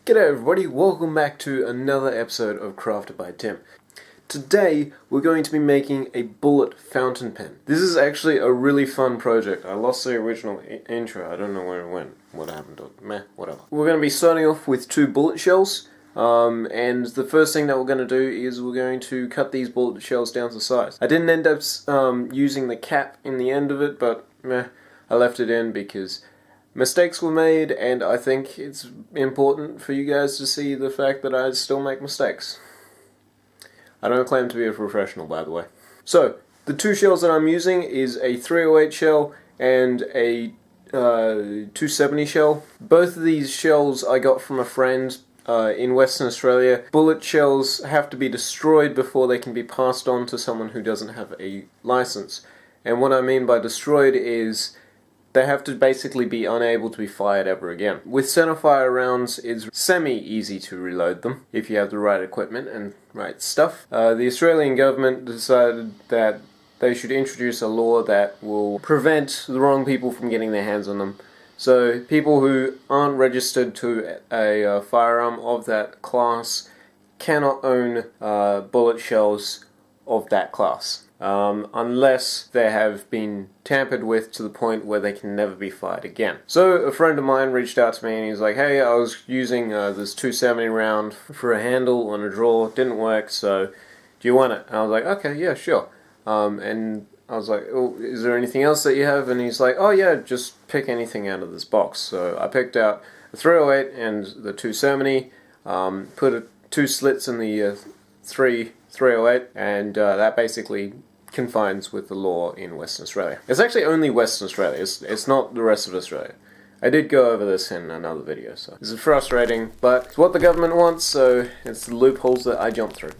G'day everybody, welcome back to another episode of Crafted by Tim. Today we're going to be making a bullet fountain pen. This is actually a really fun project. I lost the original intro, I don't know where it went, what happened to it, meh, whatever. We're going to be starting off with 2 bullet shells, and the first thing that we're going to do is we're going to cut these bullet shells down to size. I didn't end up using the cap in the end of it, but meh, I left it in because mistakes were made, and I think it's important for you guys to see the fact that I still make mistakes. I don't claim to be a professional, by the way. So, the 2 shells that I'm using is a 308 shell and a 270 shell. Both of these shells I got from a friend in Western Australia. Bullet shells have to be destroyed before they can be passed on to someone who doesn't have a license. And what I mean by destroyed is they have to basically be unable to be fired ever again. With centerfire rounds, it's semi-easy to reload them if you have the right equipment and right stuff. The Australian government decided that they should introduce a law that will prevent the wrong people from getting their hands on them. So people who aren't registered to a firearm of that class cannot own bullet shells of that class. Unless they have been tampered with to the point where they can never be fired again. So a friend of mine reached out to me and he's like, hey, I was using this 270 round for a handle on a drawer, didn't work, so do you want it? And I was like, okay, yeah, sure. And I was like, oh, is there anything else that you have? And he's like, oh yeah, just pick anything out of this box. So I picked out the 308 and the 270, put 2 slits in the 308, and that basically confines with the law in Western Australia. It's actually only Western Australia, it's not the rest of Australia. I did go over this in another video, so this is frustrating, but it's what the government wants, so it's the loopholes that I jump through.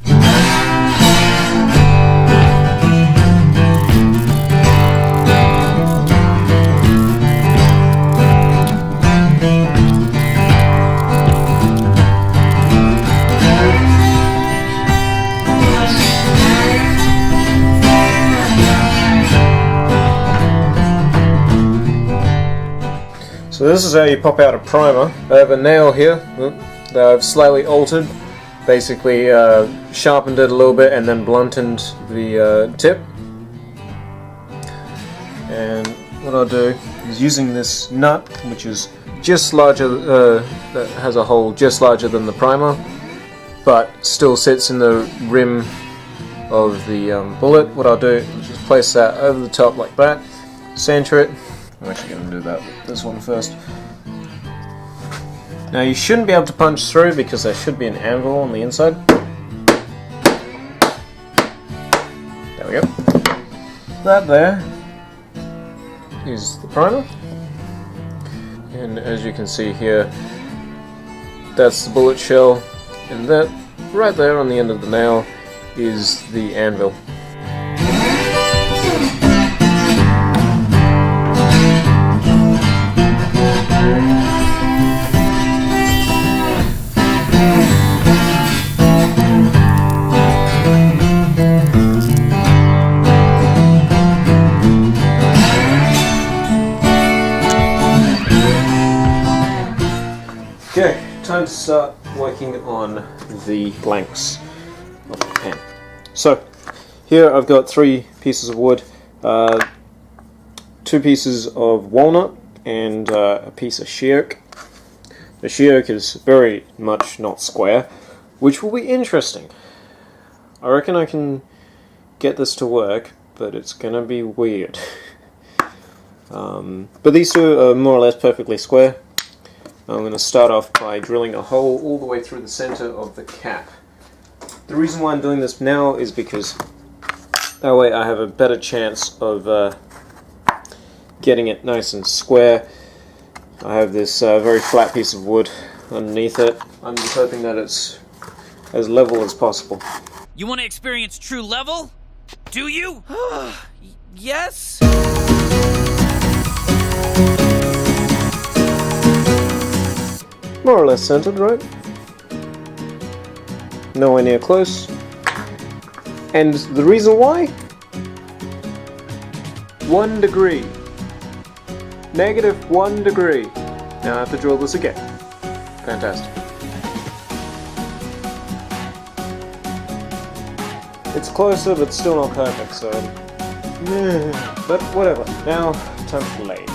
So this is how you pop out a primer. I have a nail here that I've slightly altered, basically sharpened it a little bit and then blunted the tip. And what I'll do is using this nut, which is just larger, that has a hole just larger than the primer, but still sits in the rim of the bullet. What I'll do is just place that over the top like that, center it. I'm actually going to do this one first. Now you shouldn't be able to punch through because there should be an anvil on the inside. There we go. That there is the primer. And as you can see here, that's the bullet shell, and that right there on the end of the nail is the anvil. Okay, time to start working on the blanks of the pen. So, here I've got 3 pieces of wood, 2 pieces of walnut, and a piece of she oak. The she oak is very much not square, which will be interesting. I reckon I can get this to work, but it's gonna be weird. But these 2 are more or less perfectly square. I'm going to start off by drilling a hole all the way through the center of the cap. The reason why I'm doing this now is because that way I have a better chance of getting it nice and square. I have this very flat piece of wood underneath it. I'm just hoping that it's as level as possible. You want to experience true level? Do you? Yes? More or less centered, right? Nowhere near close. And the reason why? 1 degree. -1 degree. Now I have to drill this again. Fantastic. It's closer, but still not perfect, so... yeah. But whatever. Now, time for the lathe.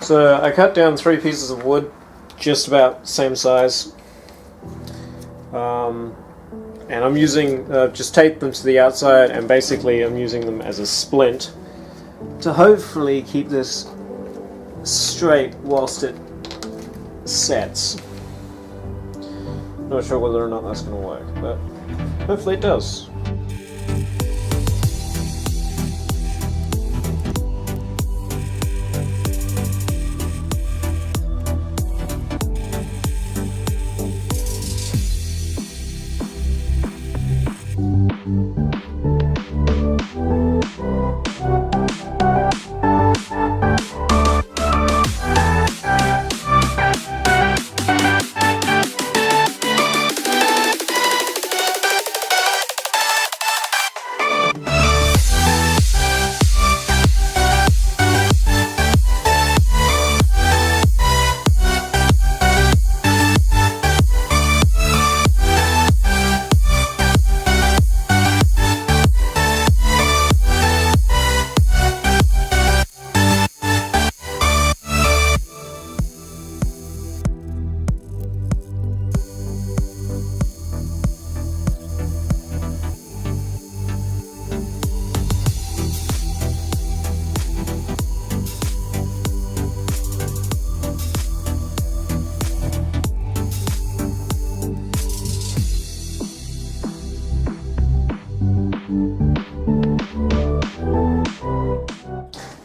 So I cut down 3 pieces of wood, just about same size, and I'm using, just taped them to the outside, and basically I'm using them as a splint to hopefully keep this straight whilst it sets. Not sure whether or not that's going to work, but hopefully it does.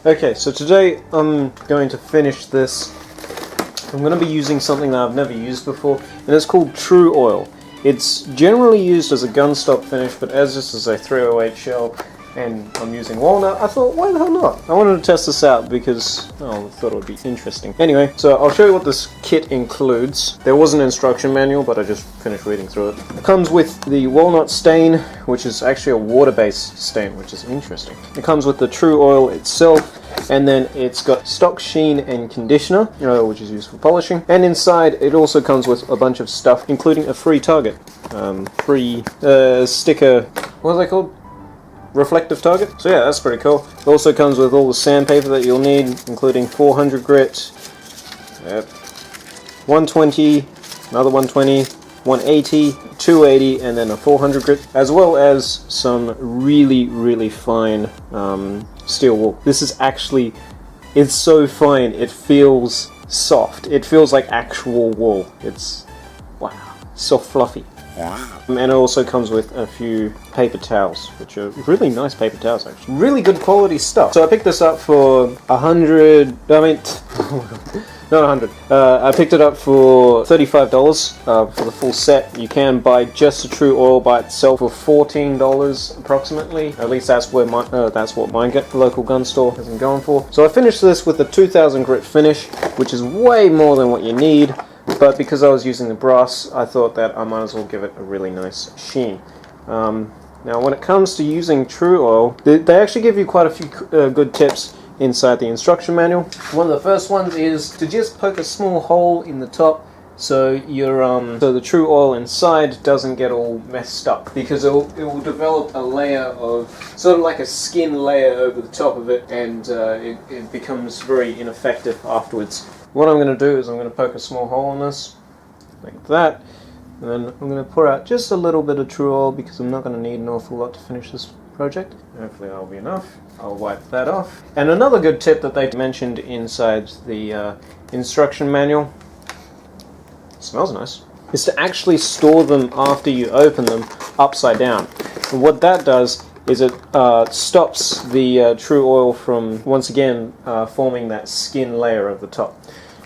Okay, so today I'm going to finish this. I'm going to be using something that I've never used before, and it's called tru-oil. It's generally used as a gun stop finish, but as this is a 308 shell and I'm using walnut, I thought, why the hell not? I wanted to test this out because I thought it would be interesting. Anyway, so I'll show you what this kit includes. There was an instruction manual, but I just finished reading through it. It comes with the walnut stain, which is actually a water-based stain, which is interesting. It comes with the tru-oil itself, and then it's got stock sheen and conditioner, which is used for polishing. And inside, it also comes with a bunch of stuff, including a free target. Free sticker, what are they called? Reflective target. So yeah, that's pretty cool. It also comes with all the sandpaper that you'll need, including 400 grit, 120, another 120, 180, 280, and then a 400 grit, as well as some really, really fine steel wool. This is actually, it's so fine, it feels soft. It feels like actual wool. It's, wow, so fluffy. Wow. And it also comes with a few paper towels, which are really nice paper towels actually. Really good quality stuff. So I picked this up for 100, not 100. I picked it up for $35 for the full set. You can buy just the tru-oil by itself for $14 approximately. At least that's where that's what my local gun store has been going for. So I finished this with a 2000 grit finish, which is way more than what you need. But because I was using the brass, I thought that I might as well give it a really nice sheen. Now when it comes to using tru-oil, they actually give you quite a few good tips inside the instruction manual. One of the first ones is to just poke a small hole in the top so your so the tru-oil inside doesn't get all messed up, because it will develop a layer of sort of like a skin layer over the top of it, and it becomes very ineffective afterwards. What I'm going to do is I'm going to poke a small hole in this, like that, and then I'm going to pour out just a little bit of tru-oil because I'm not going to need an awful lot to finish this project. Hopefully that'll be enough. I'll wipe that off. And another good tip that they mentioned inside the instruction manual, smells nice, is to actually store them after you open them upside down. And what that does is it stops the tru-oil from, once again, forming that skin layer of the top.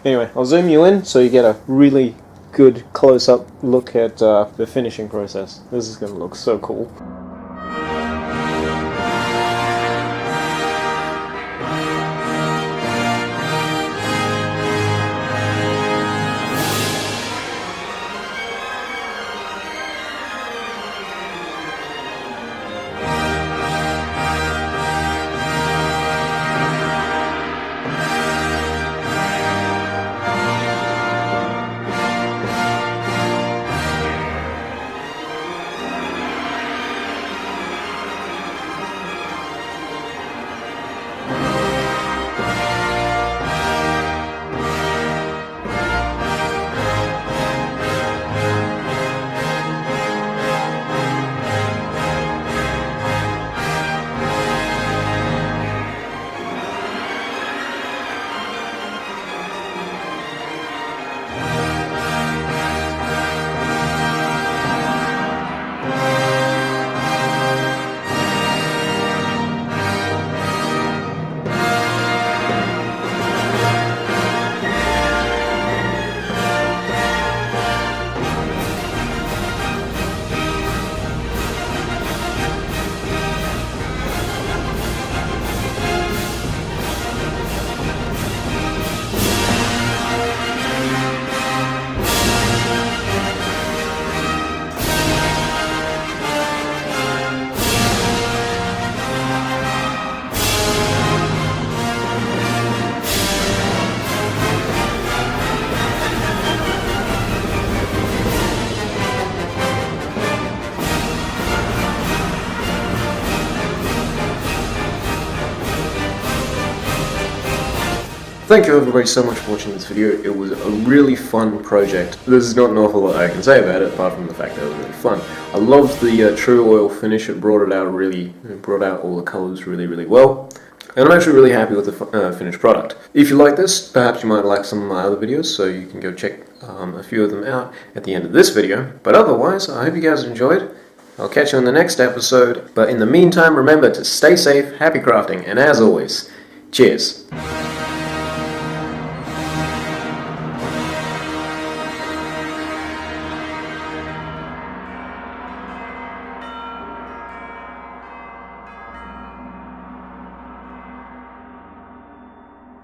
Anyway, I'll zoom you in so you get a really good close-up look at the finishing process. This is going to look so cool. Thank you everybody so much for watching this video. It was a really fun project. There's not an awful lot I can say about it apart from the fact that it was really fun. I loved the tru-oil finish. It brought out all the colours really well. And I'm actually really happy with the finished product. If you like this, perhaps you might like some of my other videos, so you can go check a few of them out at the end of this video. But otherwise, I hope you guys enjoyed, I'll catch you in the next episode, but in the meantime, remember to stay safe, happy crafting, and as always, cheers!